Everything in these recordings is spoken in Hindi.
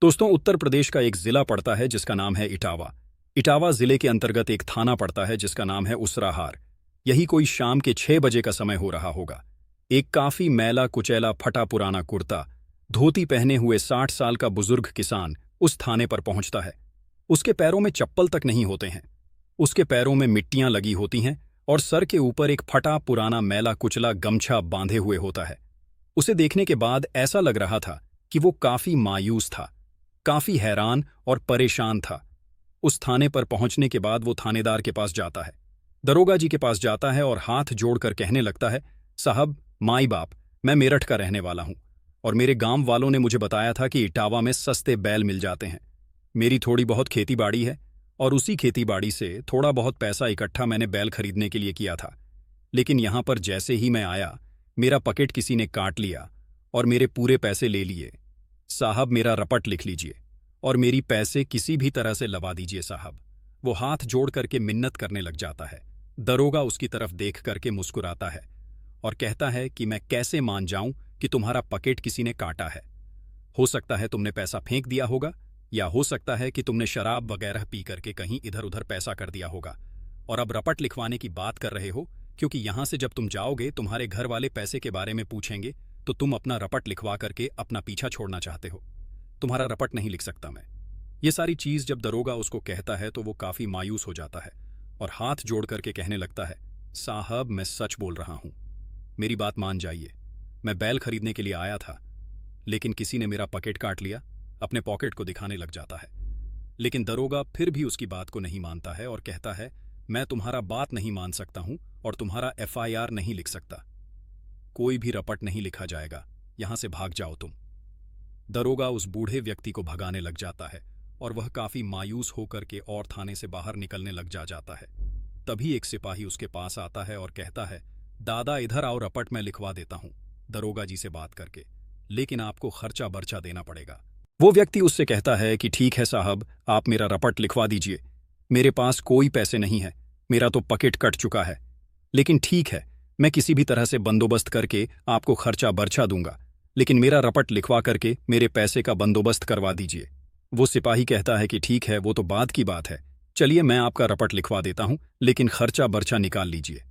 दोस्तों, उत्तर प्रदेश का एक जिला पड़ता है जिसका नाम है इटावा। इटावा जिले के अंतर्गत एक थाना पड़ता है जिसका नाम है उसराहार। यही कोई शाम के 6 बजे का समय हो रहा होगा। एक काफी मैला कुचैला फटा पुराना कुर्ता धोती पहने हुए 60 साल का बुजुर्ग किसान उस थाने पर पहुंचता है। उसके पैरों में चप्पल तक नहीं होते हैं। उसके पैरों में मिट्टियां लगी होती हैं और सर के ऊपर एक फटा पुराना मैला कुचला गमछा बांधे हुए होता है। उसे देखने के बाद ऐसा लग रहा था कि वो काफी मायूस था, काफी हैरान और परेशान था। उस थाने पर पहुंचने के बाद वो थानेदार के पास जाता है, दरोगा जी के पास जाता है और हाथ जोड़कर कहने लगता है, साहब, माई बाप, मैं मेरठ का रहने वाला हूं और मेरे गांव वालों ने मुझे बताया था कि इटावा में सस्ते बैल मिल जाते हैं। मेरी थोड़ी बहुत खेती बाड़ी है और उसी खेती बाड़ी से थोड़ा बहुत पैसा इकट्ठा मैंने बैल खरीदने के लिए किया था। लेकिन यहां पर जैसे ही मैं आया, मेरा पकेट किसी ने काट लिया और मेरे पूरे पैसे ले लिए। साहब, मेरा रपट लिख लीजिए और मेरी पैसे किसी भी तरह से लवा दीजिए साहब। वो हाथ जोड़ करके मिन्नत करने लग जाता है। दरोगा उसकी तरफ देख करके मुस्कुराता है और कहता है कि मैं कैसे मान जाऊं कि तुम्हारा पकेट किसी ने काटा है। हो सकता है तुमने पैसा फेंक दिया होगा, या हो सकता है कि तुमने शराब वगैरह पी करके कहीं इधर उधर पैसा कर दिया होगा और अब रपट लिखवाने की बात कर रहे हो, क्योंकि यहां से जब तुम जाओगे तुम्हारे घर वाले पैसे के बारे में पूछेंगे तो तुम अपना रपट लिखवा करके अपना पीछा छोड़ना चाहते हो। तुम्हारा रपट नहीं लिख सकता मैं। ये सारी चीज जब दरोगा उसको कहता है तो वो काफी मायूस हो जाता है और हाथ जोड़ करके कहने लगता है, साहब, मैं सच बोल रहा हूं, मेरी बात मान जाइए। मैं बैल खरीदने के लिए आया था, लेकिन किसी ने मेरा पकेट काट लिया। अपने पॉकेट को दिखाने लग जाता है। लेकिन दरोगा फिर भी उसकी बात को नहीं मानता है और कहता है, मैं तुम्हारा बात नहीं मान सकता हूं और तुम्हारा FIR नहीं लिख सकता। कोई भी रपट नहीं लिखा जाएगा, यहां से भाग जाओ तुम। दरोगा उस बूढ़े व्यक्ति को भगाने लग जाता है और वह काफी मायूस होकर के और थाने से बाहर निकलने लग जाता है। तभी एक सिपाही उसके पास आता है और कहता है, दादा, इधर आओ, रपट मैं लिखवा देता हूं दरोगा जी से बात करके, लेकिन आपको खर्चा बर्चा देना पड़ेगा। वो व्यक्ति उससे कहता है कि ठीक है साहब, आप मेरा रपट लिखवा दीजिए। मेरे पास कोई पैसे नहीं है, मेरा तो पकेट कट चुका है, लेकिन ठीक है, मैं किसी भी तरह से बंदोबस्त करके आपको खर्चा बर्चा दूंगा, लेकिन मेरा रपट लिखवा करके मेरे पैसे का बंदोबस्त करवा दीजिए। वो सिपाही कहता है कि ठीक है, वो तो बाद की बात है, चलिए मैं आपका रपट लिखवा देता हूं, लेकिन खर्चा बर्चा निकाल लीजिए।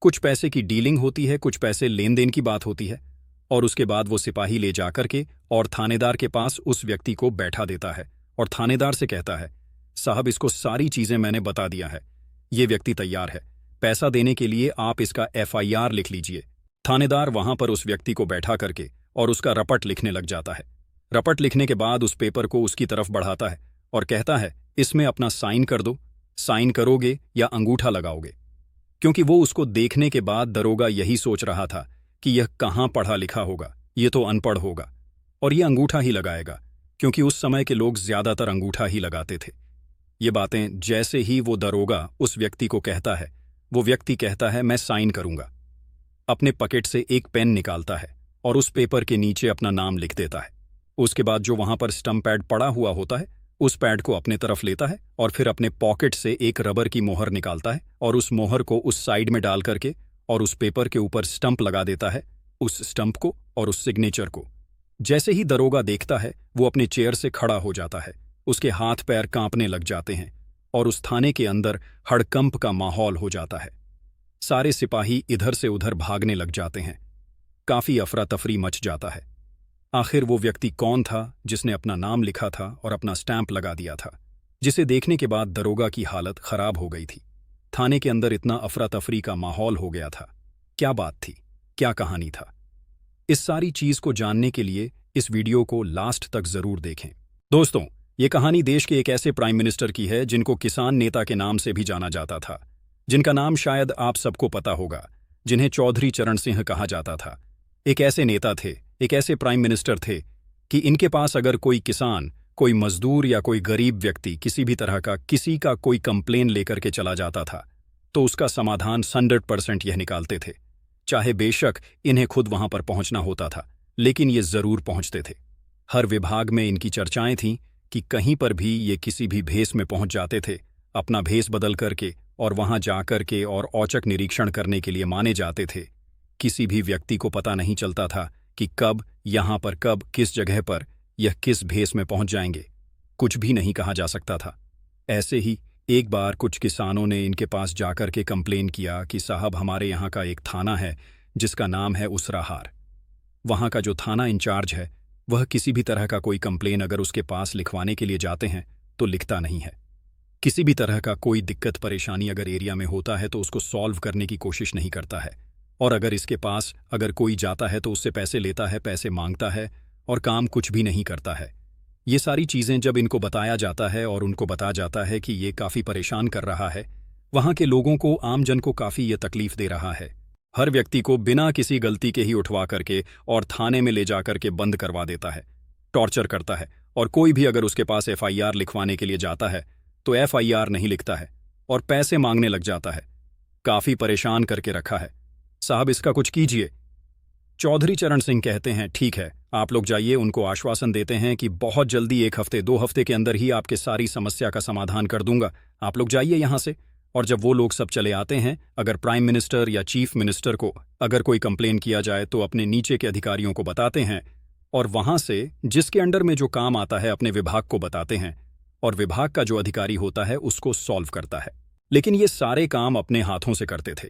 कुछ पैसे की डीलिंग होती है, कुछ पैसे लेन देन की बात होती है। और उसके बाद वो सिपाही ले जाकर के और थानेदार के पास उस व्यक्ति को बैठा देता है और थानेदार से कहता है, साहब, इसको सारी चीजें मैंने बता दिया है, ये व्यक्ति तैयार है, पैसा देने के लिए आप इसका FIR लिख लीजिए। थानेदार वहां पर उस व्यक्ति को बैठा करके और उसका रपट लिखने लग जाता है। रपट लिखने के बाद उस पेपर को उसकी तरफ बढ़ाता है और कहता है, इसमें अपना साइन कर दो। साइन करोगे या अंगूठा लगाओगे? क्योंकि वो उसको देखने के बाद दरोगा यही सोच रहा था कि यह कहाँ पढ़ा लिखा होगा, ये तो अनपढ़ होगा और ये अंगूठा ही लगाएगा, क्योंकि उस समय के लोग ज्यादातर अंगूठा ही लगाते थे। ये बातें जैसे ही वो दरोगा उस व्यक्ति को कहता है, वो व्यक्ति कहता है, मैं साइन करूंगा। अपने पकेट से एक पेन निकालता है और उस पेपर के नीचे अपना नाम लिख देता है। उसके बाद जो वहां पर स्टंप पैड पड़ा हुआ होता है, उस पैड को अपने तरफ लेता है और फिर अपने पॉकेट से एक रबर की मोहर निकालता है और उस मोहर को उस साइड में डाल करके और उस पेपर के ऊपर स्टंप लगा देता है, उस स्टंप को और उस सिग्नेचर को। जैसे ही दरोगा देखता है, वो अपने चेयर से खड़ा हो जाता है, उसके हाथ पैर कांपने लग जाते हैं और उस थाने के अंदर हड़कंप का माहौल हो जाता है। सारे सिपाही इधर से उधर भागने लग जाते हैं। काफी अफरा तफरी मच जाता है। आखिर वो व्यक्ति कौन था जिसने अपना नाम लिखा था और अपना स्टैंप लगा दिया था, जिसे देखने के बाद दरोगा की हालत खराब हो गई थी। थाने के अंदर इतना अफरा तफरी का माहौल हो गया था। क्या बात थी, क्या कहानी था? इस सारी चीज को जानने के लिए इस वीडियो को लास्ट तक जरूर देखें। दोस्तों, ये कहानी देश के एक ऐसे प्राइम मिनिस्टर की है जिनको किसान नेता के नाम से भी जाना जाता था, जिनका नाम शायद आप सबको पता होगा, जिन्हें चौधरी चरण सिंह कहा जाता था। एक ऐसे नेता थे, एक ऐसे प्राइम मिनिस्टर थे कि इनके पास अगर कोई किसान, कोई मजदूर या कोई गरीब व्यक्ति किसी भी तरह का किसी का कोई कंप्लेन लेकर के चला जाता था, तो उसका समाधान 100% यह निकालते थे। चाहे बेशक इन्हें खुद वहां पर पहुंचना होता था, लेकिन ये जरूर पहुंचते थे। हर विभाग में इनकी चर्चाएं थीं कि कहीं पर भी ये किसी भी भेष में पहुंच जाते थे, अपना भेष बदल करके और वहां जाकर के और औचक निरीक्षण करने के लिए माने जाते थे। किसी भी व्यक्ति को पता नहीं चलता था कि कब, यहां पर कब, किस जगह पर यह किस भेस में पहुंच जाएंगे, कुछ भी नहीं कहा जा सकता था। ऐसे ही एक बार कुछ किसानों ने इनके पास जाकर के कंप्लेन किया कि साहब, हमारे यहाँ का एक थाना है जिसका नाम है उसराहार। वहाँ का जो थाना इंचार्ज है वह किसी भी तरह का कोई कंप्लेन अगर उसके पास लिखवाने के लिए जाते हैं तो लिखता नहीं है। किसी भी तरह का कोई दिक्कत परेशानी अगर एरिया में होता है तो उसको सॉल्व करने की कोशिश नहीं करता है, और अगर इसके पास अगर कोई जाता है तो उससे पैसे लेता है, पैसे मांगता है और काम कुछ भी नहीं करता है। ये सारी चीज़ें जब इनको बताया जाता है और उनको बताया जाता है कि ये काफ़ी परेशान कर रहा है, वहाँ के लोगों को, आमजन को काफ़ी ये तकलीफ दे रहा है। हर व्यक्ति को बिना किसी गलती के ही उठवा करके और थाने में ले जा करके बंद करवा देता है, टॉर्चर करता है, और कोई भी अगर उसके पास एफआईआर लिखवाने के लिए जाता है तो एफआईआर नहीं लिखता है और पैसे मांगने लग जाता है। काफ़ी परेशान करके रखा है। साहब, इसका कुछ कीजिए। चौधरी चरण सिंह कहते हैं, ठीक है, आप लोग जाइए। उनको आश्वासन देते हैं कि बहुत जल्दी 1 हफ्ते 2 हफ्ते के अंदर ही आपके सारी समस्या का समाधान कर दूंगा, आप लोग जाइए यहाँ से। और जब वो लोग सब चले आते हैं, अगर प्राइम मिनिस्टर या चीफ मिनिस्टर को अगर कोई कंप्लेन किया जाए तो अपने नीचे के अधिकारियों को बताते हैं, और वहां से जिसके अंडर में जो काम आता है अपने विभाग को बताते हैं, और विभाग का जो अधिकारी होता है उसको सॉल्व करता है। लेकिन ये सारे काम अपने हाथों से करते थे।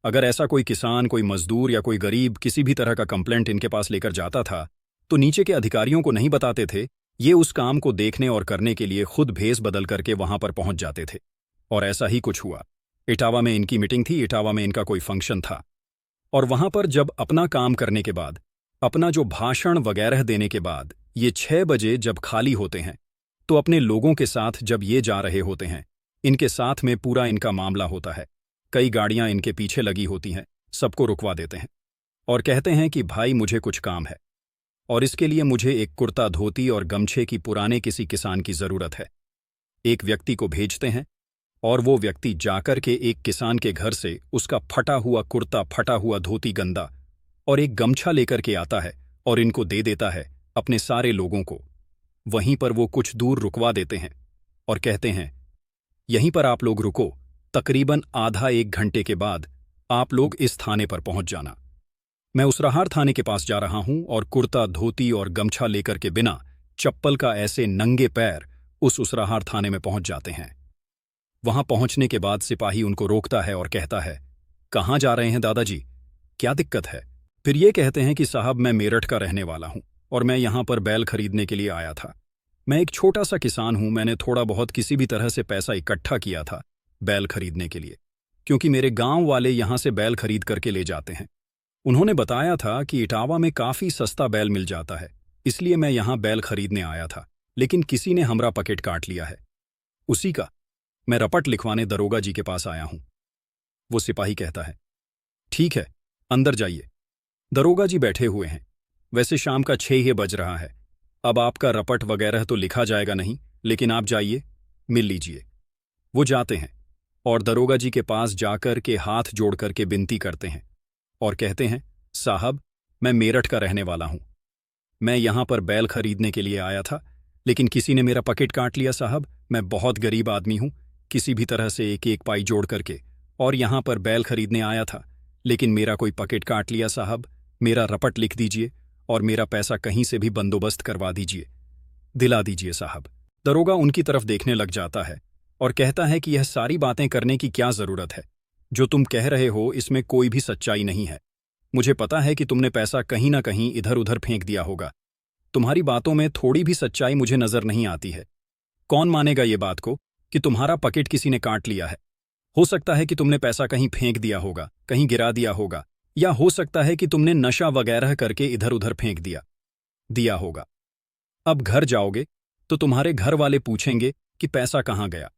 अगर ऐसा कोई किसान, कोई मजदूर या कोई गरीब किसी भी तरह का कंप्लेंट इनके पास लेकर जाता था तो नीचे के अधिकारियों को नहीं बताते थे। ये उस काम को देखने और करने के लिए खुद भेस बदल करके वहां पर पहुंच जाते थे। और ऐसा ही कुछ हुआ। इटावा में इनकी मीटिंग थी, इटावा में इनका कोई फंक्शन था, और वहां पर जब अपना काम करने के बाद, अपना जो भाषण वगैरह देने के बाद ये 6 बजे जब खाली होते हैं तो अपने लोगों के साथ जब ये जा रहे होते हैं, इनके साथ में पूरा इनका मामला होता है। कई गाड़ियां इनके पीछे लगी होती हैं, सबको रुकवा देते हैं और कहते हैं कि भाई, मुझे कुछ काम है और इसके लिए मुझे एक कुर्ता धोती और गमछे की पुराने किसी किसान की जरूरत है। एक व्यक्ति को भेजते हैं और वो व्यक्ति जाकर के एक किसान के घर से उसका फटा हुआ कुर्ता, फटा हुआ धोती गंदा और एक गमछा लेकर के आता है और इनको दे देता है अपने सारे लोगों को। वहीं पर वो कुछ दूर रुकवा देते हैं और कहते हैं, यहीं पर आप लोग रुको, तकरीबन आधा 1 घंटे के बाद आप लोग इस थाने पर पहुंच जाना। मैं उसराहार थाने के पास जा रहा हूं और कुर्ता, धोती और गमछा लेकर के बिना चप्पल का ऐसे नंगे पैर उस उसराहार थाने में पहुंच जाते हैं। वहां पहुंचने के बाद सिपाही उनको रोकता है और कहता है, कहां जा रहे हैं दादाजी, क्या दिक्कत है? फिर ये कहते हैं कि साहब, मैं मेरठ का रहने वाला हूं और मैं यहां पर बैल खरीदने के लिए आया था। मैं एक छोटा सा किसान हूं, मैंने थोड़ा बहुत किसी भी तरह से पैसा इकट्ठा किया था बैल खरीदने के लिए, क्योंकि मेरे गांव वाले यहां से बैल खरीद करके ले जाते हैं। उन्होंने बताया था कि इटावा में काफी सस्ता बैल मिल जाता है, इसलिए मैं यहां बैल खरीदने आया था, लेकिन किसी ने हमारा पकेट काट लिया है। उसी का मैं रपट लिखवाने दरोगा जी के पास आया हूं। वो सिपाही कहता है, ठीक है, अंदर जाइए। दरोगा जी बैठे हुए हैं। वैसे शाम का 6 ही बज रहा है। अब आपका रपट वगैरह तो लिखा जाएगा नहीं, लेकिन आप जाइए, मिल लीजिए। वो जाते हैं और दरोगा जी के पास जाकर के हाथ जोड़ करके विनती करते हैं और कहते हैं, साहब, मैं मेरठ का रहने वाला हूं। मैं यहां पर बैल खरीदने के लिए आया था, लेकिन किसी ने मेरा पकेट काट लिया साहब। मैं बहुत गरीब आदमी हूं, किसी भी तरह से एक एक पाई जोड़ करके और यहां पर बैल खरीदने आया था, लेकिन मेरा कोई पकेट काट लिया साहब। मेरा रपट लिख दीजिए और मेरा पैसा कहीं से भी बंदोबस्त करवा दीजिए, दिला दीजिए साहब। दरोगा उनकी तरफ देखने लग जाता है और कहता है कि यह सारी बातें करने की क्या जरूरत है? जो तुम कह रहे हो इसमें कोई भी सच्चाई नहीं है। मुझे पता है कि तुमने पैसा कहीं ना कहीं इधर उधर फेंक दिया होगा। तुम्हारी बातों में थोड़ी भी सच्चाई मुझे नजर नहीं आती है। कौन मानेगा ये बात को कि तुम्हारा पकेट किसी ने काट लिया है? हो सकता है कि तुमने पैसा कहीं फेंक दिया होगा, कहीं गिरा दिया होगा, या हो सकता है कि तुमने नशा वगैरह करके इधर उधर फेंक दिया होगा। अब घर जाओगे तो तुम्हारे घर वाले पूछेंगे कि पैसा कहाँ गया।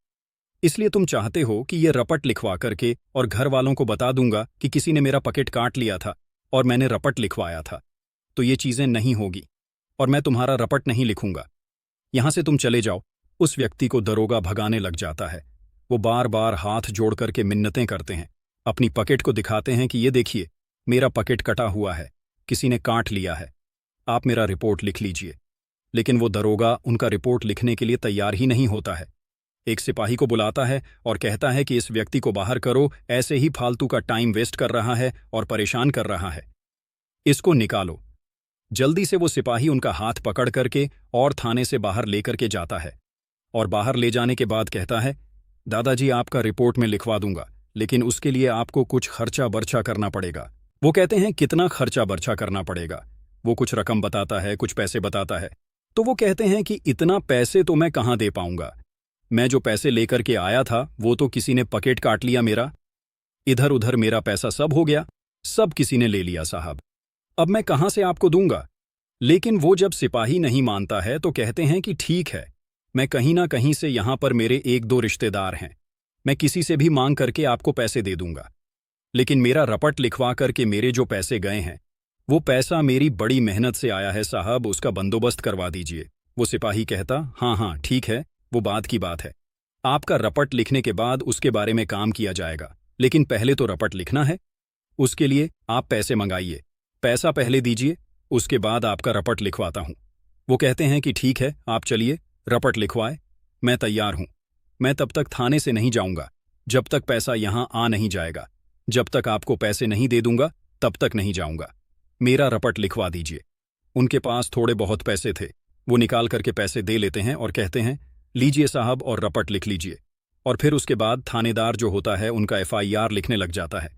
इसलिए तुम चाहते हो कि यह रपट लिखवा करके और घर वालों को बता दूंगा कि किसी ने मेरा पकेट काट लिया था और मैंने रपट लिखवाया था। तो ये चीजें नहीं होगी और मैं तुम्हारा रपट नहीं लिखूंगा। यहां से तुम चले जाओ। उस व्यक्ति को दरोगा भगाने लग जाता है। वो बार बार हाथ जोड़ करके मिन्नतें करते हैं, अपनी पकेट को दिखाते हैं कि ये देखिए, मेरा पकेट कटा हुआ है, किसी ने काट लिया है, आप मेरा रिपोर्ट लिख लीजिए। लेकिन वो दरोगा उनका रिपोर्ट लिखने के लिए तैयार ही नहीं होता है। एक सिपाही को बुलाता है और कहता है कि इस व्यक्ति को बाहर करो, ऐसे ही फालतू का टाइम वेस्ट कर रहा है और परेशान कर रहा है, इसको निकालो। जल्दी से वो सिपाही उनका हाथ पकड़ करके और थाने से बाहर लेकर के जाता है और बाहर ले जाने के बाद कहता है, दादाजी आपका रिपोर्ट में लिखवा दूंगा, लेकिन उसके लिए आपको कुछ खर्चा बर्चा करना पड़ेगा। वो कहते हैं कितना खर्चा बर्चा करना पड़ेगा। वो कुछ रकम बताता है, कुछ पैसे बताता है। तो वो कहते हैं कि इतना पैसे तो मैं कहाँ दे पाऊंगा, मैं जो पैसे लेकर के आया था वो तो किसी ने पकेट काट लिया मेरा, इधर उधर मेरा पैसा सब हो गया, सब किसी ने ले लिया साहब, अब मैं कहाँ से आपको दूंगा। लेकिन वो जब सिपाही नहीं मानता है तो कहते हैं कि ठीक है, मैं कहीं ना कहीं से यहां पर मेरे एक दो रिश्तेदार हैं, मैं किसी से भी मांग करके आपको पैसे दे दूंगा, लेकिन मेरा रपट लिखवा करके मेरे जो पैसे गए हैं वो पैसा मेरी बड़ी मेहनत से आया है साहब, उसका बंदोबस्त करवा दीजिए। वो सिपाही कहता, हाँ हाँ ठीक है, वो बात की बात है, आपका रपट लिखने के बाद उसके बारे में काम किया जाएगा, लेकिन पहले तो रपट लिखना है, उसके लिए आप पैसे मंगाइए, पैसा पहले दीजिए, उसके बाद आपका रपट लिखवाता हूं। वो कहते हैं कि ठीक है, आप चलिए रपट लिखवाए, मैं तैयार हूं, मैं तब तक थाने से नहीं जाऊंगा जब तक पैसा यहां आ नहीं जाएगा, जब तक आपको पैसे नहीं दे दूंगा तब तक नहीं जाऊंगा, मेरा रपट लिखवा दीजिए। उनके पास थोड़े बहुत पैसे थे, वो निकाल करके पैसे दे लेते हैं और कहते हैं, लीजिए साहब और रपट लिख लीजिए। और फिर उसके बाद थानेदार जो होता है उनका FIR लिखने लग जाता है।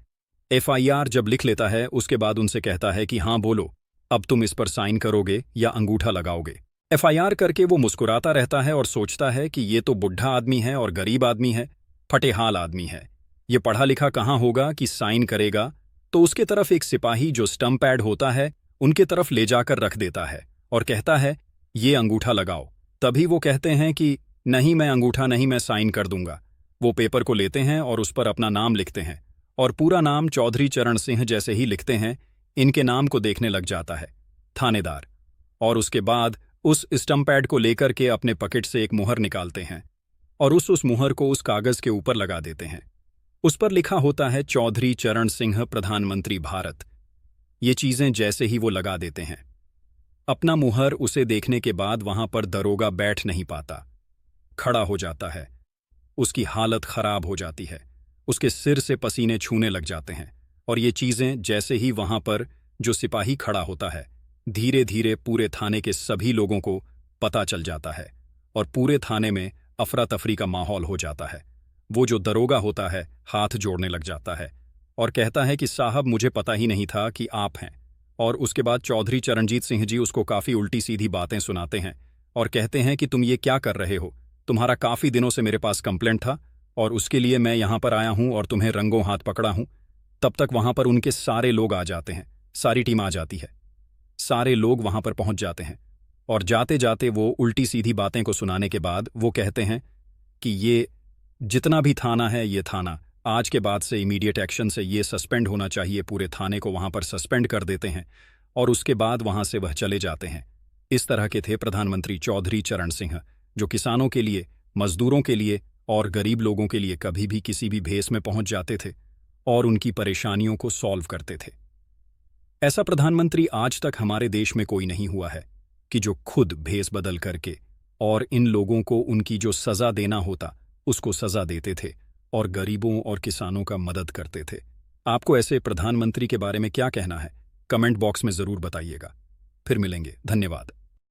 FIR जब लिख लेता है उसके बाद उनसे कहता है कि हाँ बोलो, अब तुम इस पर साइन करोगे या अंगूठा लगाओगे। FIR करके वो मुस्कुराता रहता है और सोचता है कि ये तो बुढ़ा आदमी है और गरीब आदमी है, फटेहाल आदमी है, ये पढ़ा लिखा कहाँ होगा कि साइन करेगा। तो उसके तरफ एक सिपाही जो स्टंप पैड होता है उनके तरफ ले जाकर रख देता है और कहता है, ये अंगूठा लगाओ। तभी वो कहते हैं कि नहीं, मैं अंगूठा नहीं, मैं साइन कर दूंगा। वो पेपर को लेते हैं और उस पर अपना नाम लिखते हैं और पूरा नाम चौधरी चरण सिंह जैसे ही लिखते हैं, इनके नाम को देखने लग जाता है थानेदार, और उसके बाद उस स्टंप पैड को लेकर के अपने पॉकेट से एक मुहर निकालते हैं और उस मुहर को उस कागज के ऊपर लगा देते हैं। उस पर लिखा होता है चौधरी चरण सिंह प्रधानमंत्री भारत। ये चीजें जैसे ही वो लगा देते हैं अपना मुहर, उसे देखने के बाद वहां पर दरोगा बैठ नहीं पाता, खड़ा हो जाता है, उसकी हालत खराब हो जाती है, उसके सिर से पसीने छूने लग जाते हैं। और ये चीजें जैसे ही वहां पर जो सिपाही खड़ा होता है, धीरे धीरे पूरे थाने के सभी लोगों को पता चल जाता है और पूरे थाने में अफरा तफरी का माहौल हो जाता है। वो जो दरोगा होता है हाथ जोड़ने लग जाता है और कहता है कि साहब मुझे पता ही नहीं था कि आप हैं। और उसके बाद चौधरी चरणजीत सिंह जी उसको काफ़ी उल्टी सीधी बातें सुनाते हैं और कहते हैं कि तुम ये क्या कर रहे हो, तुम्हारा काफ़ी दिनों से मेरे पास कंप्लेंट था और उसके लिए मैं यहाँ पर आया हूँ और तुम्हें रंगों हाथ पकड़ा हूँ। तब तक वहाँ पर उनके सारे लोग आ जाते हैं, सारी टीम आ जाती है, सारे लोग वहाँ पर पहुँच जाते हैं और जाते जाते वो उल्टी सीधी बातें को सुनाने के बाद वो कहते हैं कि ये जितना भी थाना है, ये थाना आज के बाद से इमीडिएट एक्शन से ये सस्पेंड होना चाहिए, पूरे थाने को वहां पर सस्पेंड कर देते हैं और उसके बाद वहां से वह चले जाते हैं। इस तरह के थे प्रधानमंत्री चौधरी चरण सिंह, जो किसानों के लिए, मजदूरों के लिए और गरीब लोगों के लिए कभी भी किसी भी भेस में पहुंच जाते थे और उनकी परेशानियों को सॉल्व करते थे। ऐसा प्रधानमंत्री आज तक हमारे देश में कोई नहीं हुआ है कि जो खुद भेस बदल करके और इन लोगों को उनकी जो सजा देना होता उसको सजा देते थे और गरीबों और किसानों का मदद करते थे। आपको ऐसे प्रधानमंत्री के बारे में क्या कहना है, कमेंट बॉक्स में जरूर बताइएगा। फिर मिलेंगे, धन्यवाद।